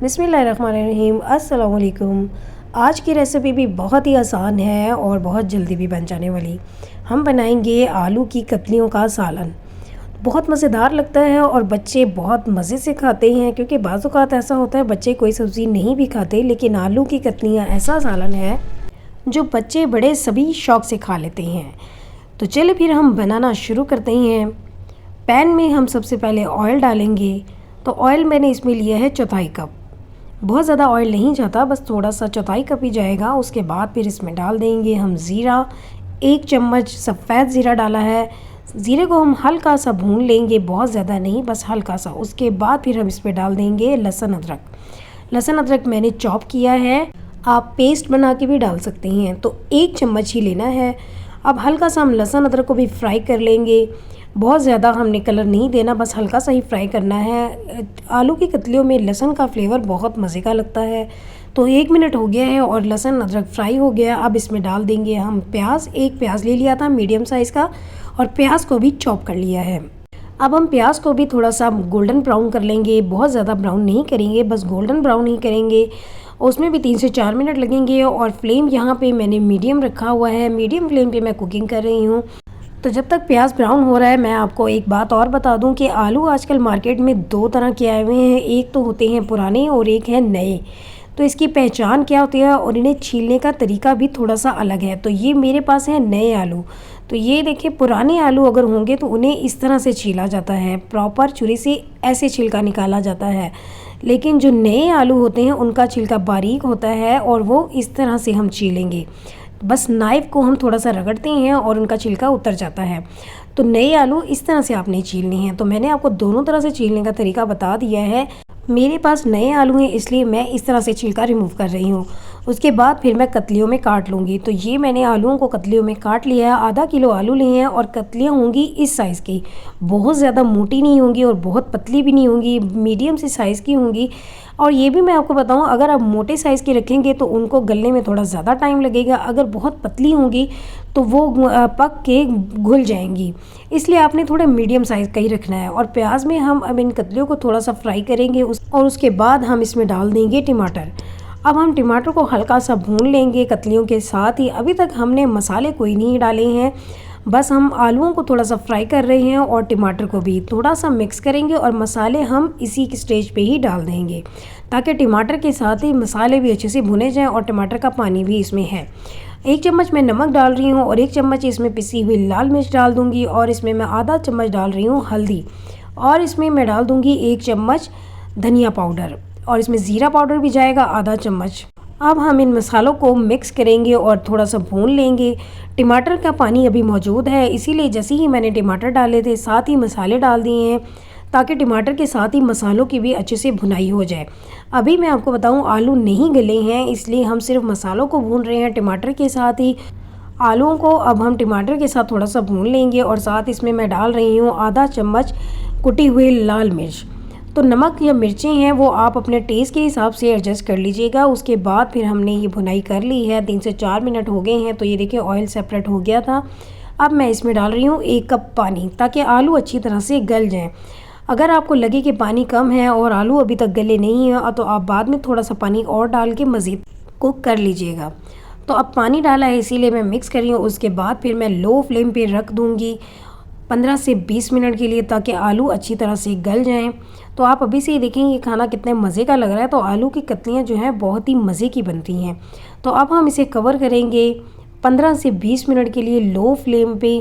बिस्मिल्लाहिर्रहमानिर्रहीम। अस्सलाम वालेकुम। आज की रेसिपी भी बहुत ही आसान है और बहुत जल्दी भी बन जाने वाली। हम बनाएंगे आलू की कतलियों का सालन। बहुत मज़ेदार लगता है और बच्चे बहुत मज़े से खाते हैं, क्योंकि बाज़ औक़ात ऐसा होता है बच्चे कोई सब्ज़ी नहीं भी खाते, लेकिन आलू की कतलियाँ ऐसा सालन है जो बच्चे बड़े सभी शौक़ से खा लेते हैं। तो चलिए फिर हम बनाना शुरू करते हैं। पैन में हम सबसे पहले ऑयल डालेंगे। तो ऑयल मैंने इसमें लिया है चौथाई कप। बहुत ज़्यादा ऑयल नहीं जाता, बस थोड़ा सा चौथाई कप ही जाएगा। उसके बाद फिर इसमें डाल देंगे हम ज़ीरा। 1 चम्मच सफ़ेद ज़ीरा डाला है। ज़ीरे को हम हल्का सा भून लेंगे, बहुत ज़्यादा नहीं, बस हल्का सा। उसके बाद फिर हम इसमें डाल देंगे लहसुन अदरक। लहसुन अदरक मैंने चॉप किया है, आप पेस्ट बना के भी डाल सकते हैं। तो 1 चम्मच ही लेना है। अब हल्का सा हम लहसुन अदरक को भी फ्राई कर लेंगे। बहुत ज़्यादा हमने कलर नहीं देना, बस हल्का सा ही फ्राई करना है। आलू की कतलियों में लहसुन का फ्लेवर बहुत मज़े का लगता है। तो 1 मिनट हो गया है और लहसुन अदरक फ्राई हो गया। अब इसमें डाल देंगे हम प्याज। 1 प्याज ले लिया था मीडियम साइज़ का, और प्याज को भी चॉप कर लिया है। अब हम प्याज को भी थोड़ा सा गोल्डन ब्राउन कर लेंगे। बहुत ज़्यादा ब्राउन नहीं करेंगे, बस गोल्डन ब्राउन ही करेंगे। उसमें भी 3 से 4 मिनट लगेंगे। और फ्लेम यहाँ पे मैंने मीडियम रखा हुआ है। मीडियम फ्लेम पे मैं कुकिंग कर रही हूँ। तो जब तक प्याज ब्राउन हो रहा है, मैं आपको एक बात और बता दूं कि आलू आजकल मार्केट में 2 तरह के आए हुए हैं। एक तो होते हैं पुराने और एक है नए। तो इसकी पहचान क्या होती है और इन्हें छीलने का तरीका भी थोड़ा सा अलग है। तो ये मेरे पास है नए आलू। तो ये देखिए, पुराने आलू अगर होंगे तो उन्हें इस तरह से छीला जाता है, प्रॉपर छुरी से ऐसे छिलका निकाला जाता है। लेकिन जो नए आलू होते हैं उनका छिलका बारीक होता है और वो इस तरह से हम छीलेंगे। बस नाइफ़ को हम थोड़ा सा रगड़ते हैं और उनका छिलका उतर जाता है। तो नए आलू इस तरह से आपने छीलने हैं। तो मैंने आपको दोनों तरह से छीलने का तरीका बता दिया है। मेरे पास नए आलू हैं, इसलिए मैं इस तरह से छिलका रिमूव कर रही हूँ। उसके बाद फिर मैं कतलियों में काट लूँगी। तो ये मैंने आलूओं को कतलियों में काट लिया है। आधा किलो आलू लिए हैं और कतलियाँ होंगी इस साइज़ की। बहुत ज़्यादा मोटी नहीं होंगी और बहुत पतली भी नहीं होंगी, मीडियम सी साइज़ की होंगी। और ये भी मैं आपको बताऊं, अगर आप मोटे साइज़ की रखेंगे तो उनको गलने में थोड़ा ज़्यादा टाइम लगेगा। अगर बहुत पतली होंगी तो वो पक के घुल जाएंगी। इसलिए आपने थोड़ा मीडियम साइज़ का ही रखना है। और प्याज में हम अब इन कतलियों को थोड़ा सा फ्राई करेंगे और उसके बाद हम इसमें डाल देंगे टमाटर। अब हम टमाटर को हल्का सा भून लेंगे कतलियों के साथ ही। अभी तक हमने मसाले कोई नहीं डाले हैं, बस हम आलूओं को थोड़ा सा फ्राई कर रहे हैं और टमाटर को भी थोड़ा सा मिक्स करेंगे। और मसाले हम इसी की स्टेज पे ही डाल देंगे, ताकि टमाटर के साथ ही मसाले भी अच्छे से भुने जाएं और टमाटर का पानी भी इसमें है। 1 चम्मच मैं नमक डाल रही हूँ और 1 चम्मच इसमें पिसी हुई लाल मिर्च डाल दूँगी। और इसमें मैं आधा चम्मच डाल रही हूँ हल्दी, और इसमें मैं डाल दूँगी 1 चम्मच धनिया पाउडर, और इसमें ज़ीरा पाउडर भी जाएगा आधा चम्मच। अब हम इन मसालों को मिक्स करेंगे और थोड़ा सा भून लेंगे। टमाटर का पानी अभी मौजूद है, इसीलिए जैसे ही मैंने टमाटर डाले थे साथ ही मसाले डाल दिए हैं, ताकि टमाटर के साथ ही मसालों की भी अच्छे से भुनाई हो जाए। अभी मैं आपको बताऊं, आलू नहीं गले हैं, इसलिए हम सिर्फ मसालों को भून रहे हैं टमाटर के साथ ही। आलूओं को अब हम टमाटर के साथ थोड़ा सा भून लेंगे और साथ इसमें मैं डाल रही हूँ आधा चम्मच कुटी हुई लाल मिर्च। तो नमक या मिर्चें हैं वो आप अपने टेस्ट के हिसाब से एडजस्ट कर लीजिएगा। उसके बाद फिर हमने ये भुनाई कर ली है। 3 से 4 मिनट हो गए हैं। तो ये देखिए, ऑयल सेपरेट हो गया था। अब मैं इसमें डाल रही हूँ 1 कप पानी, ताकि आलू अच्छी तरह से गल जाएं। अगर आपको लगे कि पानी कम है और आलू अभी तक गले नहीं हैं, तो आप बाद में थोड़ा सा पानी और डाल के मज़ीद कुक कर लीजिएगा। तो अब पानी डाला है, इसीलिए मैं मिक्स कर रही हूँ। उसके बाद फिर मैं लो फ्लेम पे रख दूँगी 15 से 20 मिनट के लिए, ताकि आलू अच्छी तरह से गल जाएं। तो आप अभी से ही देखें ये खाना कितने मज़े का लग रहा है। तो आलू की कतलियाँ जो हैं बहुत ही मज़े की बनती हैं। तो अब हम इसे कवर करेंगे 15 से 20 मिनट के लिए लो फ्लेम पे।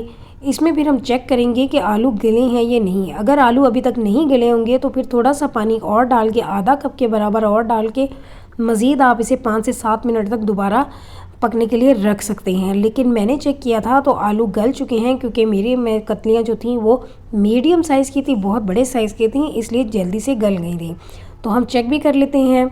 इसमें फिर हम चेक करेंगे कि आलू गले हैं या नहीं। अगर आलू अभी तक नहीं गले होंगे तो फिर थोड़ा सा पानी और डाल के, आधा कप के बराबर और डाल के मज़ीद आप इसे 5 से 7 मिनट तक दोबारा पकने के लिए रख सकते हैं। लेकिन मैंने चेक किया था तो आलू गल चुके हैं, क्योंकि मेरी कतलियाँ जो थी वो मीडियम साइज़ की थी, बहुत बड़े साइज़ की थी, इसलिए जल्दी से गल गई थी। तो हम चेक भी कर लेते हैं।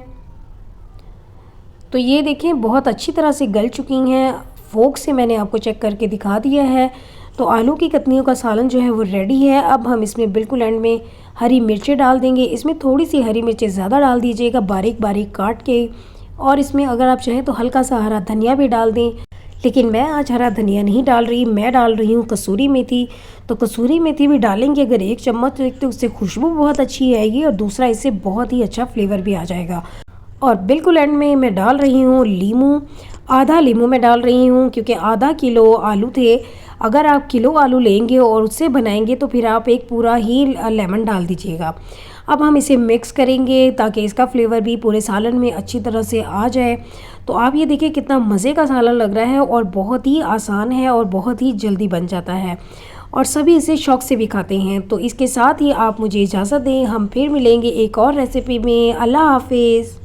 तो ये देखें, बहुत अच्छी तरह से गल चुकी हैं। फोक से मैंने आपको चेक करके दिखा दिया है। तो आलू की कतलियों का सालन जो है वो रेडी है। अब हम इसमें बिल्कुल एंड में हरी मिर्चें डाल देंगे। इसमें थोड़ी सी हरी मिर्चें ज़्यादा डाल दीजिएगा, बारीक बारीक काट के। और इसमें अगर आप चाहें तो हल्का सा हरा धनिया भी डाल दें, लेकिन मैं आज हरा धनिया नहीं डाल रही, मैं डाल रही हूँ कसूरी मेथी। तो कसूरी मेथी भी डालेंगे अगर 1 चम्मच, तो एक तो उससे खुशबू बहुत अच्छी आएगी और दूसरा इससे बहुत ही अच्छा फ्लेवर भी आ जाएगा। और बिल्कुल एंड में मैं डाल रही हूँ लीमू, आधा लीमू मैं डाल रही हूँ क्योंकि आधा किलो आलू थे। अगर आप किलो आलू लेंगे और उससे बनाएंगे तो फिर आप एक पूरा ही लेमन डाल दीजिएगा। अब हम इसे मिक्स करेंगे ताकि इसका फ्लेवर भी पूरे सालन में अच्छी तरह से आ जाए। तो आप ये देखिए कितना मज़े का सालन लग रहा है और बहुत ही आसान है और बहुत ही जल्दी बन जाता है और सभी इसे शौक़ से भी खाते हैं। तो इसके साथ ही आप मुझे इजाज़त दें, हम फिर मिलेंगे एक और रेसिपी में। अल्लाह हाफिज़।